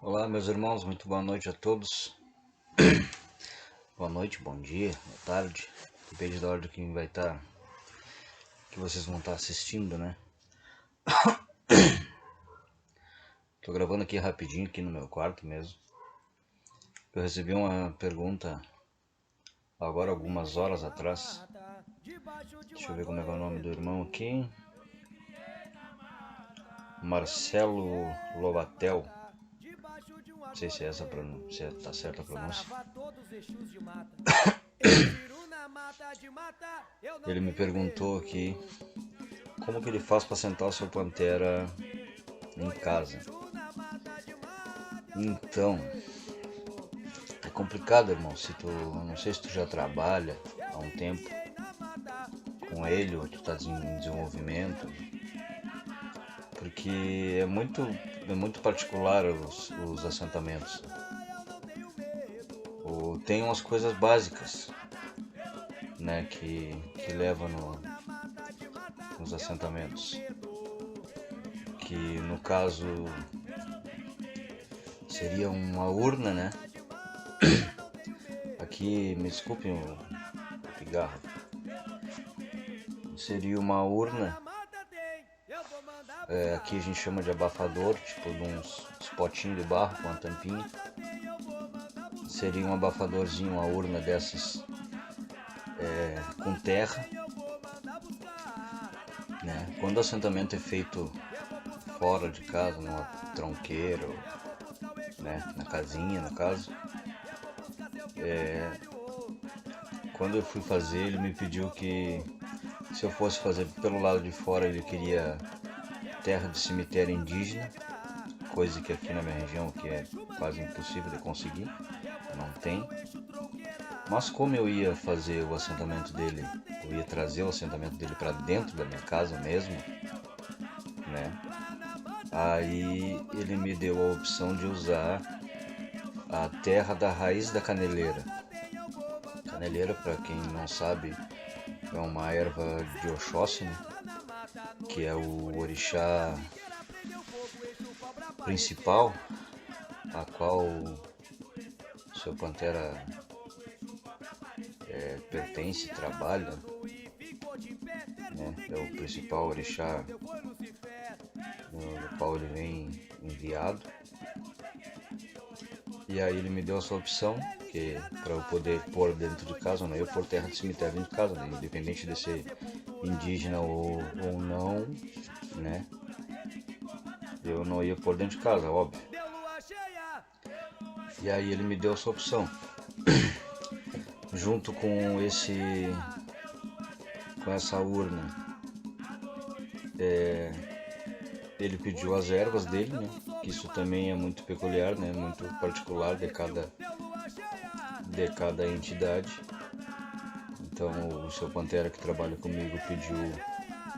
Olá, meus irmãos, muito boa noite a todos. Boa noite, bom dia, boa tarde. Depende da hora que vai estar, que vocês vão estar assistindo, né? Tô gravando aqui rapidinho, aqui no meu quarto mesmo. Eu recebi uma pergunta agora, algumas horas atrás. Deixa eu ver como é que é o nome do irmão aqui. Marcelo Lobatel. Não sei se é essa se tá certa a pronúncia. Ele me perguntou aqui como que ele faz para sentar o seu Pantera em casa. Então, é complicado, irmão. Não sei se tu já trabalha há um tempo com ele ou tu tá em desenvolvimento, porque é muito particular os assentamentos. Tem umas coisas básicas, né, que levam nos assentamentos, que no caso seria uma urna, né? Aqui, me desculpem o pigarro. Seria uma urna. Aqui a gente chama de abafador, tipo de uns potinhos de barro com a tampinha. Seria um abafadorzinho, uma urna dessas com terra, né? Quando o assentamento é feito fora de casa, numa tronqueira, né? Na casinha, no caso, quando eu fui fazer, ele me pediu que se eu fosse fazer pelo lado de fora, ele queria terra de cemitério indígena, coisa que aqui na minha região que é quase impossível de conseguir, não tem. Mas como eu ia fazer o assentamento dele, eu ia trazer o assentamento dele para dentro da minha casa mesmo, né? Aí ele me deu a opção de usar a terra da raiz da caneleira. Caneleira, para quem não sabe, é uma erva de Oxóssi, né? Que é o orixá principal a qual o seu Pantera pertence, trabalha, né? É o principal orixá no qual ele vem enviado. E aí ele me deu essa opção, que para eu poder pôr dentro de casa, não ia pôr terra de cemitério dentro de casa, né? Independente de ser indígena ou não, né? Eu não ia pôr dentro de casa, óbvio. E aí ele me deu essa opção. Junto com essa urna, ele pediu as ervas dele, né? Que isso também é muito peculiar, né? Muito particular de cada entidade. Então o seu Pantera que trabalha comigo pediu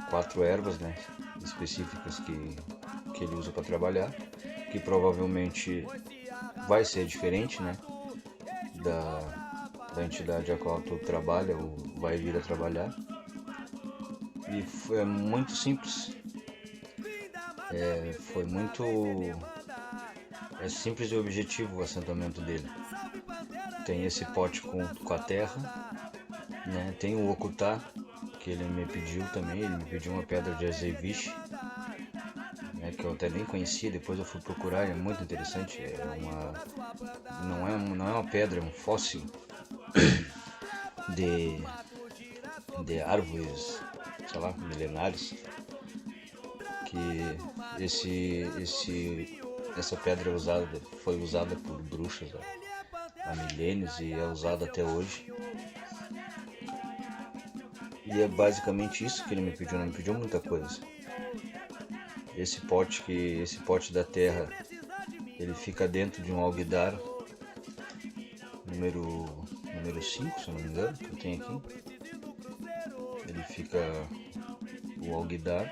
4 ervas, né? Específicas que ele usa para trabalhar, que provavelmente vai ser diferente, né? Da entidade a qual tu trabalha ou vai vir a trabalhar. E foi muito simples. Foi muito simples e objetivo o assentamento dele. Tem esse pote com a terra, né? Tem o okutá, que ele me pediu também. Ele me pediu uma pedra de azeviche, né? Que eu até nem conhecia. Depois eu fui procurar, é muito interessante. Não é uma pedra, é um fóssil de árvores, sei lá, milenares, que essa pedra foi usada por bruxas há milênios e é usada até hoje. E é basicamente isso que ele me pediu, não me pediu muita coisa. Esse pote da terra, ele fica dentro de um alguidar número 5, se eu não me engano, que eu tenho aqui. Ele fica o alguidar,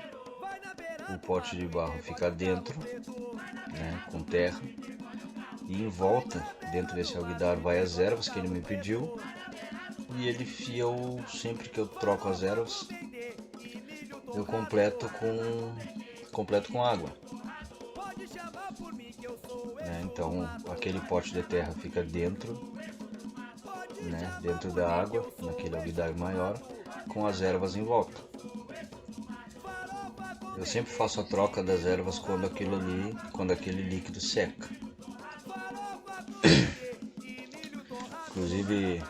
o pote de barro fica dentro, né, com terra, e em volta, dentro desse alguidar, vai as ervas que ele me pediu, e sempre que eu troco as ervas, eu completo com água, né? Então aquele pote de terra fica dentro, né, dentro da água, naquele alguidar maior, com as ervas em volta. Eu sempre faço a troca das ervas quando aquele líquido seca. Inclusive,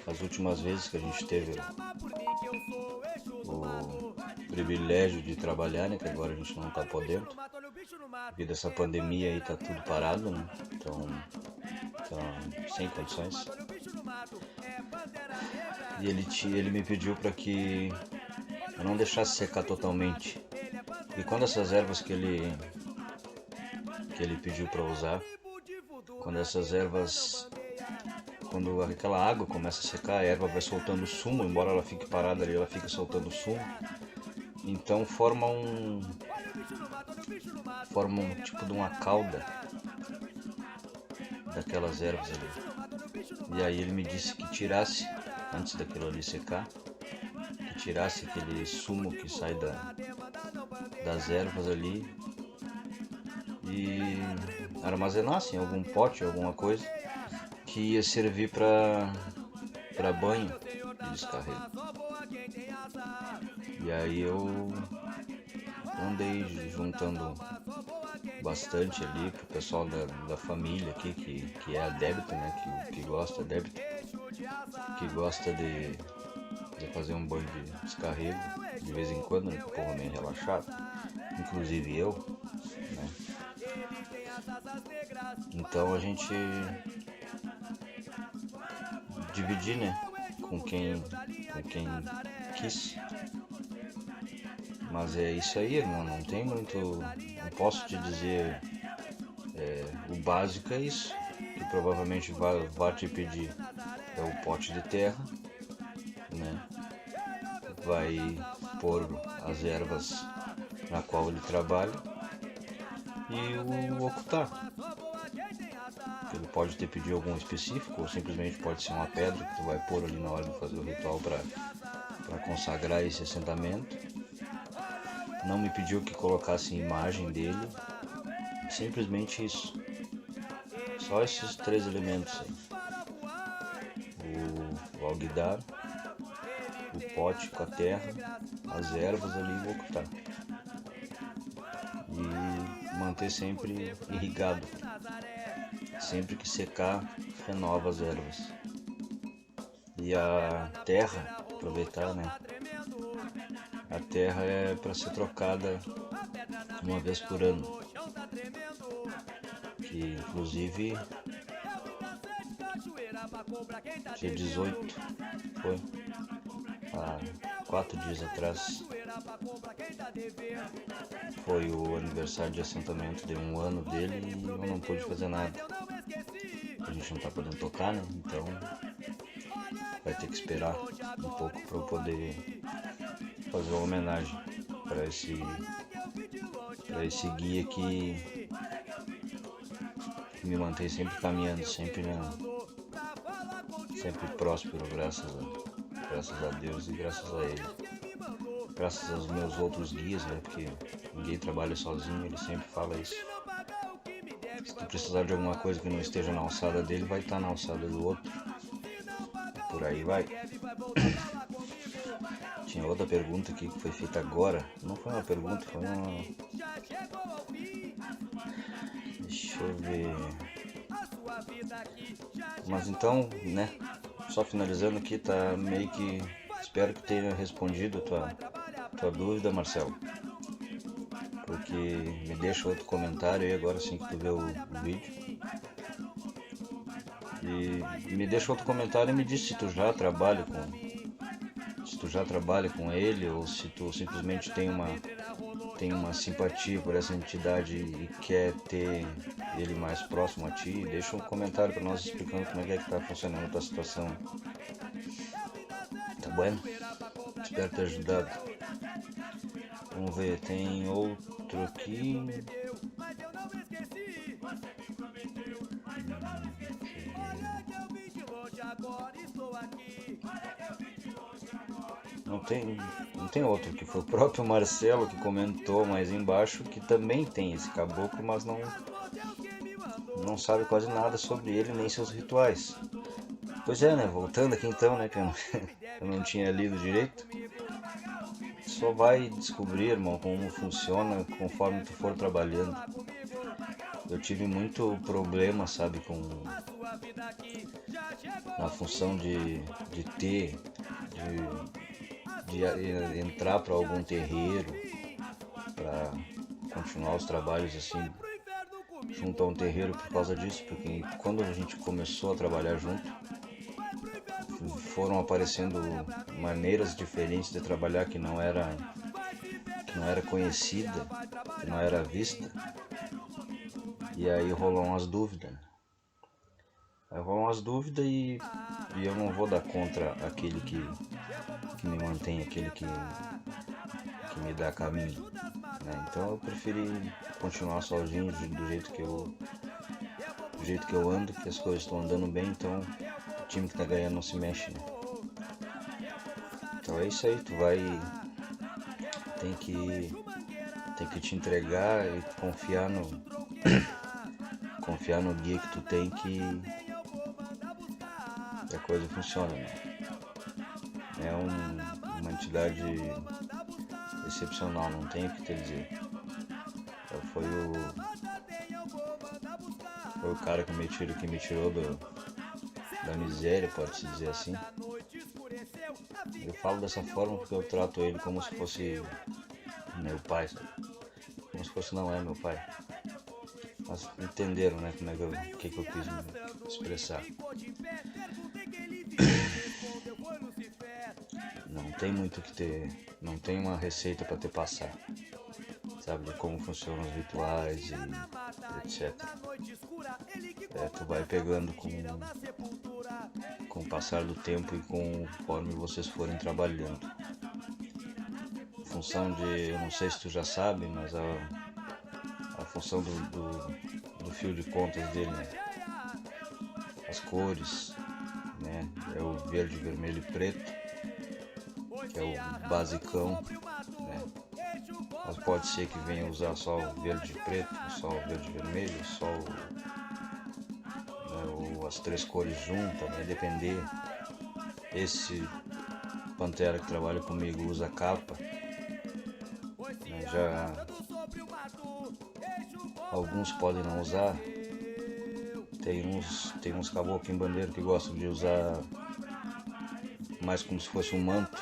as últimas vezes que a gente teve o privilégio de trabalhar, né, que agora a gente não está podendo, devido a essa pandemia aí tá tudo parado, né, então sem condições. E ele me pediu para que eu não deixasse secar totalmente. E quando essas ervas que ele pediu para usar, quando aquela água começa a secar, a erva vai soltando sumo, embora ela fique parada ali, ela fica soltando sumo. Então forma um tipo de uma cauda daquelas ervas ali. E aí ele me disse que tirasse, antes daquilo ali secar, que tirasse aquele sumo que sai das ervas ali e armazenasse em algum pote, alguma coisa, que ia servir para banho de descarrego. E aí eu andei juntando bastante ali pro pessoal da família aqui, que é adepto, né, que gosta de fazer um banho de descarrego de vez em quando, né, que o povo é meio relaxado, inclusive eu, né. Então a gente dividir, né, com quem quis. Mas é isso aí, irmão, não tem muito, não posso te dizer, o básico é isso, que provavelmente vai te pedir é o pote de terra, né, vai pôr as ervas na qual ele trabalha e o ocultar. Ele pode ter pedido algum específico, ou simplesmente pode ser uma pedra que tu vai pôr ali na hora de fazer o ritual para consagrar esse assentamento. Não me pediu que colocasse imagem dele, simplesmente isso. Só esses 3 elementos aí. O alguidar, o pote com a terra, as ervas ali e o ocultar. E manter sempre irrigado. Sempre que secar, renova as ervas. E a terra, aproveitar, né? A terra é para ser trocada uma vez por ano. Que inclusive dia 18 foi, há 4 dias atrás, foi o aniversário de assentamento de 1 ano dele e eu não pude fazer nada. A gente não tá podendo tocar, né? Então vai ter que esperar um pouco para eu poder fazer uma homenagem para esse guia que me mantém sempre caminhando, sempre próspero, graças a Deus e graças a ele. Graças aos meus outros guias, né? Porque ninguém trabalha sozinho, ele sempre fala isso. Se tu precisar de alguma coisa que não esteja na alçada dele, vai estar na alçada do outro. Por aí vai. Tinha outra pergunta aqui que foi feita agora. Não foi uma pergunta, foi uma... Deixa eu ver... Mas então, né? Só finalizando aqui, tá meio que... Espero que tenha respondido a tua dúvida, Marcelo. Porque me deixa outro comentário aí agora assim que tu vê o vídeo. E me deixa outro comentário e me diz se tu já trabalha com ele ou se tu simplesmente tem uma simpatia por essa entidade e quer ter ele mais próximo a ti. Deixa um comentário para nós explicando como é que tá funcionando a tua situação. Tá bom? Espero ter ajudado. Vamos ver, tem outro aqui. Não tem outro, que foi o próprio Marcelo que comentou mais embaixo que também tem esse caboclo, mas não sabe quase nada sobre ele nem seus rituais. Pois é, né? Voltando aqui então, né? Que eu não tinha lido direito. Só vai descobrir, irmão, como funciona conforme tu for trabalhando. Eu tive muito problema, sabe, com na função de ter, de entrar para algum terreiro, para continuar os trabalhos assim, junto a um terreiro por causa disso, porque quando a gente começou a trabalhar junto, foram aparecendo maneiras diferentes de trabalhar que não era conhecida, que não era vista, e aí rolou umas dúvidas. Aí rolam umas dúvidas e eu não vou dar contra aquele que me mantém, aquele que me dá caminho, né? Então eu preferi continuar sozinho do jeito que eu ando, que as coisas estão andando bem, então o time que tá ganhando não se mexe, né? Então é isso aí, tu vai tem que te entregar e confiar no guia que tu tem que a coisa funciona, né? É uma entidade excepcional, não tenho o que te dizer. Foi o cara que me tirou da miséria, pode-se dizer assim. Eu falo dessa forma porque eu trato ele como se fosse meu pai, sabe? Como se fosse, não é meu pai. Mas entenderam, né, o que eu quis me expressar. Não tem muito que ter, não tem uma receita para te passar, sabe, de como funcionam os rituais e etc. Tu vai pegando com o passar do tempo e conforme vocês forem trabalhando. A função eu não sei se tu já sabe, mas a função do fio de contas dele, né? As cores, né? É o verde, vermelho e preto, que é o basicão, né? Mas pode ser que venha usar só o verde e preto, só o verde e vermelho, só as três cores juntas, vai depender. Esse Pantera que trabalha comigo usa capa, né? Já alguns podem não usar. Tem uns caboclos em bandeira que gostam de usar mais como se fosse um manto,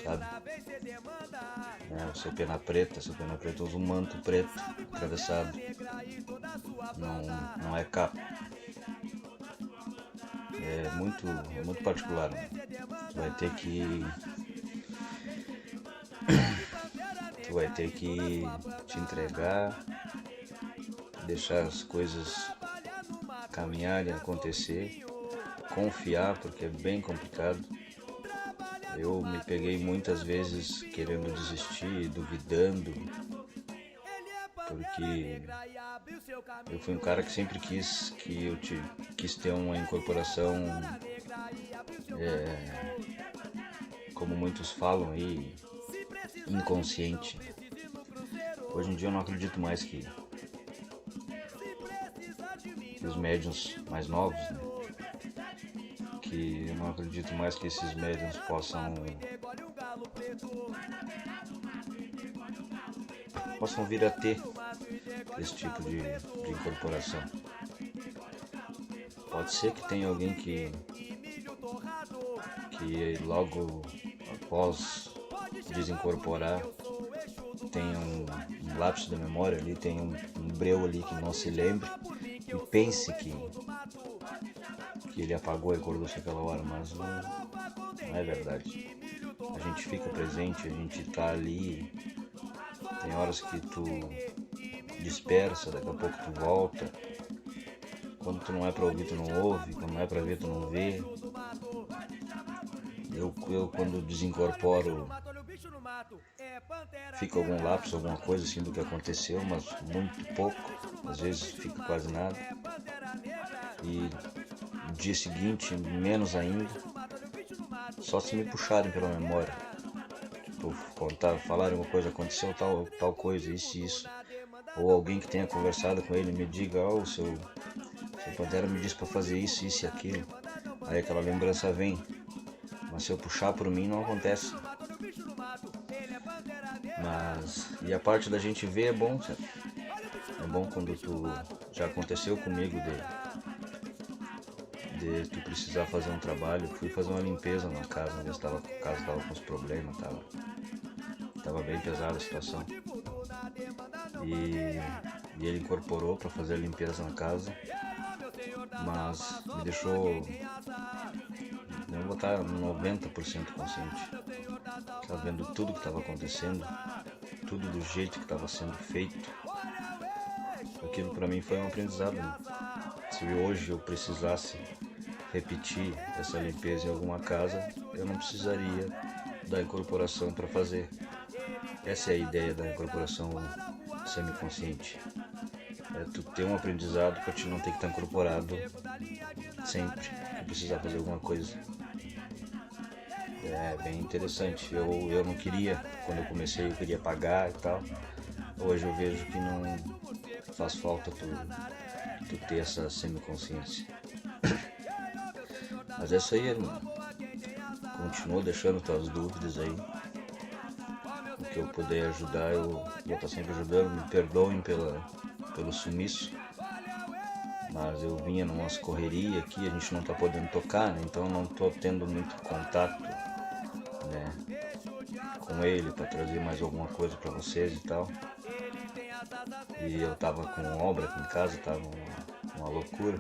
sabe? O seu pena preta usa um manto preto atravessado, não é capa. É muito particular, né? Tu vai ter que te entregar, deixar as coisas caminharem, acontecer, confiar, porque é bem complicado. Eu me peguei muitas vezes querendo desistir, duvidando, porque eu fui um cara que sempre quis ter uma incorporação, como muitos falam aí, inconsciente. Hoje em dia eu não acredito mais que os médiuns mais novos, né? Que eu não acredito mais que esses médiuns possam vir a ter esse tipo de incorporação. Pode ser que tenha alguém que logo após desincorporar tenha um lapso da memória ali, tem um breu ali que não se lembre e pense que ele apagou e acordou-se aquela hora, mas não é verdade. A gente fica presente, a gente tá ali, tem horas que tu dispersa, daqui a pouco tu volta. Quando tu não é pra ouvir, tu não ouve, quando não é pra ver, tu não vê. Eu quando desincorporo, fica algum lapso, alguma coisa assim do que aconteceu, mas muito pouco, às vezes fica quase nada. E no dia seguinte, menos ainda, só se me puxarem pela memória. Tipo, falarem uma coisa, aconteceu tal coisa, isso e isso. ou alguém que tenha conversado com ele me diga, o seu Pantera me disse para fazer isso, isso e aquilo. Aí aquela lembrança vem, mas se eu puxar por mim não acontece. Mas, e a parte da gente ver é bom, sabe? É bom quando já aconteceu comigo de tu precisar fazer um trabalho. Fui fazer uma limpeza na casa, onde a casa estava com os problemas, tava bem pesada a situação. E ele incorporou para fazer a limpeza na casa, mas me deixou, vou botar 90% consciente. Tava vendo tudo que estava acontecendo, tudo do jeito que estava sendo feito. Aquilo para mim foi um aprendizado, né? Se hoje eu precisasse repetir essa limpeza em alguma casa, eu não precisaria da incorporação para fazer. Essa é a ideia da incorporação semiconsciente. É tu ter um aprendizado para te não ter que estar incorporado sempre que precisar fazer alguma coisa. É bem interessante. Eu não queria, quando eu comecei, eu queria pagar e tal. Hoje eu vejo que não faz falta tu ter essa semiconsciência. Mas é isso aí, irmão. Continua deixando tuas dúvidas aí. O que eu puder ajudar, eu vou estar sempre ajudando. Me perdoem pelo sumiço. Mas eu vinha numa correria aqui, a gente não tá podendo tocar, né? Então eu não tô tendo muito contato, né, com ele para trazer mais alguma coisa para vocês e tal. E eu tava com obra aqui em casa, tava uma loucura.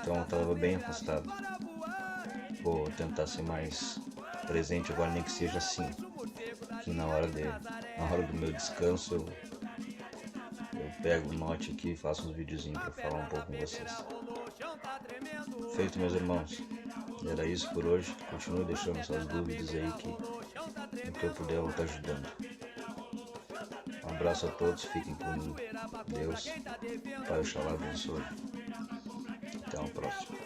Então eu tava bem afastado. Vou tentar ser mais presente agora, nem que seja assim. Que na hora do meu descanso eu pego o note aqui e faço uns videozinhos para falar um pouco com vocês. Feito, meus irmãos. Era isso por hoje. Continue deixando suas dúvidas aí que no que eu puder eu vou estar ajudando. Um abraço a todos, fiquem com Deus. Pai Oxalá abençoe. Até uma próxima.